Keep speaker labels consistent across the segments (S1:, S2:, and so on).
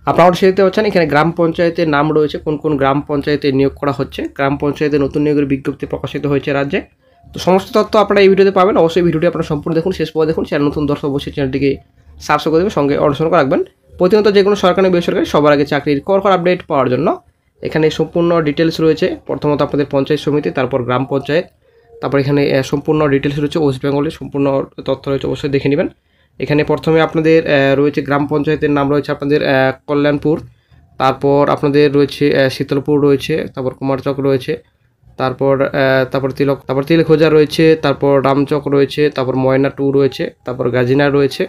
S1: আপনারা অবশ্যই দেখতে পাচ্ছেন এখানে গ্রাম পঞ্চায়েতের নাম রয়েছে, কোন কোন গ্রাম পঞ্চায়েতে নিয়োগ করা হচ্ছে। গ্রাম পঞ্চায়েতে নতুন নিয়োগের বিজ্ঞপ্তি প্রকাশিত হয়েছে রাজ্যে। তো সমস্ত তথ্য আপনারা এই ভিডিওতে পাবেন। অবশ্যই ভিডিওটি আপনারা সম্পূর্ণ দেখুন, শেষ পর্যন্ত দেখুন। চ্যানেল নতুন দর্শক অবশ্যই চ্যানেলটিকে সাবস্ক্রাইব করে দেবেন, সঙ্গে অনুসরণ করে রাখবেন। প্রতিনিয়ত যে কোনো সরকারি বেসরকারি সবার আগে চাকরির খবর আপডেট পাওয়ার জন্য এখানে সম্পূর্ণ ডিটেলস রয়েছে। প্রথমত আপনাদের পঞ্চায়েত সমিতি, তারপর গ্রাম পঞ্চায়েত, তারপর এখানে সম্পূর্ণ ডিটেলস রয়েছে ওয়েস্ট বেঙ্গলের সম্পূর্ণ তথ্য রয়েছে, অবশ্যই দেখে নেবেন। এখানে প্রথমে আপনাদের রয়েছে গ্রাম পঞ্চায়েতের নাম রয়েছে আপনাদের কল্যাণপুর, তারপর আপনাদের রয়েছে শীতলপুর রয়েছে, তারপর কুমারচক রয়েছে, তারপর তিলখোজা রয়েছে, তারপর রামচক রয়েছে, তারপর ময়না 2 রয়েছে, তারপর গাজিনা রয়েছে।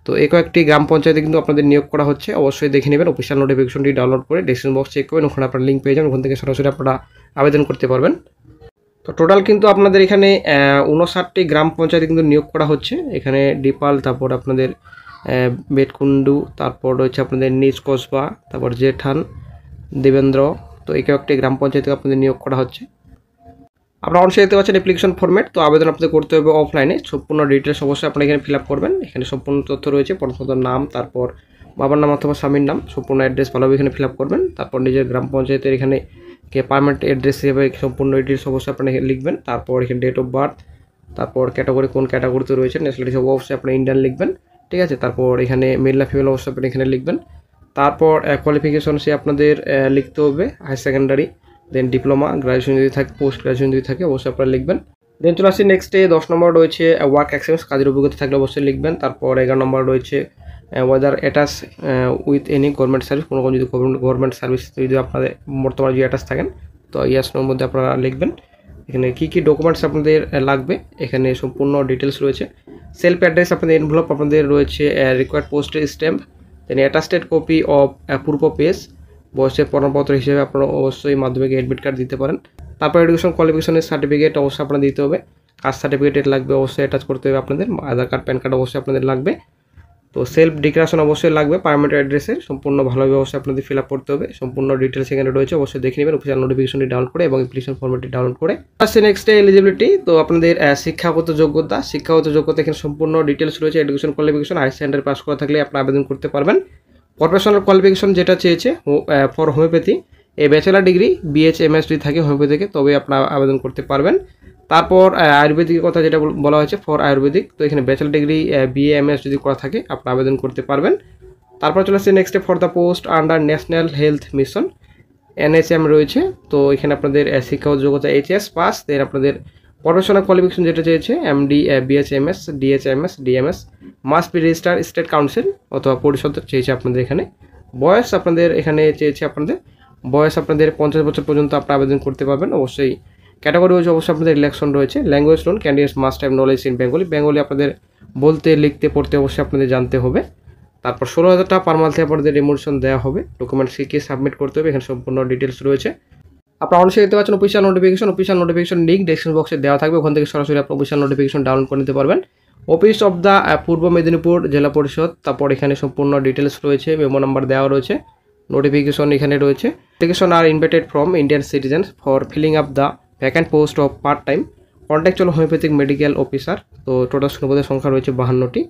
S1: তো এই কয়েকটি গ্রাম পঞ্চায়েতে কিন্তু আপনাদের নিয়োগ করা হচ্ছে, অবশ্যই দেখে নেবেন। অফিসিয়াল নোটিফিকেশনটি ডাউনলোড করে ডেসক্রিপশন বক্স চেক করবেন, ওখানে আপনারা লিঙ্ক পেয়ে যাবেন, ওখান থেকে সরাসরি আপনারা আবেদন করতে পারবেন। তো টোটাল কিন্তু আপনাদের এখানে 59টি গ্রাম পঞ্চায়েতে কিন্তু নিয়োগ করা হচ্ছে। এখানে ডিপাল, তারপর আপনাদের বেটকুন্ডু, তারপর রয়েছে আপনাদের নিজ কসবা, তারপর জেঠান, দেবেন্দ্র। তো এই কয়েকটি গ্রাম পঞ্চায়েতে আপনাদের নিয়োগ করা হচ্ছে। আপনারা অবশ্যই দেখতে পাচ্ছেন অ্যাপ্লিকেশন ফরম্যাট। তো আবেদন আপনাদের করতে হবে অফলাইনে, সম্পূর্ণ ডিটেলস অবশ্যই আপনারা এখানে ফিল আপ করবেন। এখানে সম্পূর্ণ তথ্য রয়েছে, প্রথমত নাম, তারপর বাবার নাম অথবা স্বামীর নাম, সম্পূর্ণ অ্যাড্রেস ভালোভাবে এখানে ফিল আপ করবেন। তারপর নিজের গ্রাম পঞ্চায়েতের এখানে পারমানেন্ট অ্যাড্রেস হিসেবে সম্পূর্ণ ডিটেলস অবশ্যই আপনারা লিখবেন। তারপর এখানে ডেট অফ বার্থ, তারপর ক্যাটাগরি কোন ক্যাটাগরিতে রয়েছে, ন্যাশনালিটি অবশ্যই আপনারা ইন্ডিয়ান লিখবেন, ঠিক আছে। তারপর এখানে মেল না ফিমেল অবশ্যই আপনি এখানে লিখবেন। তারপর কোয়ালিফিকেশন সে আপনাদের লিখতে হবে হায়ার সেকেন্ডারি, দেন ডিপ্লোমা, গ্রাজুয়েশন যদি থাকে, পোস্ট গ্রাজুয়েশন যদি থাকে অবশ্যই আপনারা লিখবেন। দেন চলে আসছি নেক্সটে 10 নম্বর রয়েছে ওয়ার্ক এক্সপিরিয়েন্স, কাজের অভিজ্ঞতা থাকলে অবশ্যই লিখবেন। তারপর 11 নম্বর রয়েছে weather attach with any government service, কোনো যদি গভর্নমেন্ট সার্ভিস যদি আপনাদের বর্তমানে যদি অ্যাটাচ থাকেন তো ইয়াসনোর মধ্যে আপনারা লিখবেন। এখানে কী কী ডকুমেন্টস আপনাদের লাগবে এখানে সম্পূর্ণ ডিটেলস রয়েছে। সেলফ অ্যাড্রেস আপনাদের এনভেলপ আপনাদের রয়েছে, required postage stamp, then attested copy of পূর্ব পেজ, বয়সের প্রমাণপত্র হিসেবে আপনারা অবশ্যই মাধ্যমিক অ্যাডমিট কার্ড দিতে পারেন। তারপর এডুকেশন কোয়ালিফিকেশনের সার্টিফিকেট অবশ্যই আপনারা দিতে হবে, কাস্ট সার্টিফিকেট লাগবে, অবশ্যই অ্যাটাচ করতে হবে আপনাদের, আধার কার্ড প্যান কার্ড অবশ্যই আপনাদের লাগবে। তো সেলফ ডিক্লারেশন অবশ্যই লাগবে, পারমানেন্ট অ্যাড্রেসের সম্পূর্ণ ভালোভাবে অবশ্যই আপনাদের ফিল আপ করতে হবে। সম্পূর্ণ ডিটেলস এখানে রয়েছে, অবশ্যই দেখে নেবেন অফিসিয়াল নোটিফিকেশনটি ডাউনলোড করে এবং অ্যাপ্লিকেশন ফর্মটি ডাউনলোড করে। আসছে নেক্সটে এলিজিবিলিটি। তো আপনাদের শিক্ষাগত যোগ্যতা এখানে সম্পূর্ণ ডিটেলস রয়েছে। Education qualification higher secondary pass করা থাকলে আপনারা আবেদন করতে পারবেন। প্রফেশনাল কোয়ালিফিকেশন যেটা চেয়েছে ফর হোমিওপ্যাথি, এই ব্যাচেলার ডিগ্রি BH-MS যদি থাকে হোমিওপ্যাথিকে তবে আপনারা আবেদন করতে পারবেন। তারপর আয়ুর্বেদিকের কথা যেটা বলা হয়েছে ফর আয়ুর্বেদিক, তো এখানে ব্যাচেলার ডিগ্রি BA-MS যদি করা থাকে আপনারা আবেদন করতে পারবেন। তারপর চলে আসছে নেক্সটে for the post under national health mission NHM রয়েছে। তো এখানে আপনাদের শিক্ষাগত যোগ্যতা HS পাস, দেন আপনাদের প্রফেশনাল কোয়ালিফিকেশন যেটা চেয়েছে MD, BH-MS, DH-MS, DMS must be register state council অথবা পরিষদ চেয়েছে আপনাদের এখানে। বয়স আপনাদের এখানে চেয়েছে আপনাদের 50 বছর পর্যন্ত আপনারা আবেদন করতে পারবেন। অবশ্যই ক্যাটাগরি রয়েছে, অবশ্যই আপনাদের ইলেকশন রয়েছে। Language loan candidates must have knowledge in Bengali আপনাদের বলতে লিখতে পড়তে অবশ্যই আপনাদের জানতে হবে। তারপর 16,000 টাকা পার মান্থে আপনাদের রেমুনেশন দেওয়া হবে। ডকুমেন্টস কী সাবমিট করতে হবে এখানে সম্পূর্ণ ডিটেলস রয়েছে। আপনারা অবশ্যই দেখতে পাচ্ছেন অফিসিয়াল নোটিফিকেশন লিঙ্ক ডেসক্রিপশন বক্সে দেওয়া থাকবে, ওখান থেকে সরাসরি আপনি অফিসিয়াল নোটিফিকেশন ডাউনলোড করে নিতে পারবেন। অফিস অফ দ্য পূর্ব মেদিনীপুর জেলা পরিষদ, তারপর এখানে সম্পূর্ণ ডিটেলস রয়েছে, মেমো নাম্বার দেওয়া রয়েছে, নোটিফিকেশন এখানে রয়েছে। Application are invited from Indian citizens for filling up the vacant post of part time contractual homeopathic medical officer. তো টোটাল শূন্যপদের সংখ্যা রয়েছে 52টি।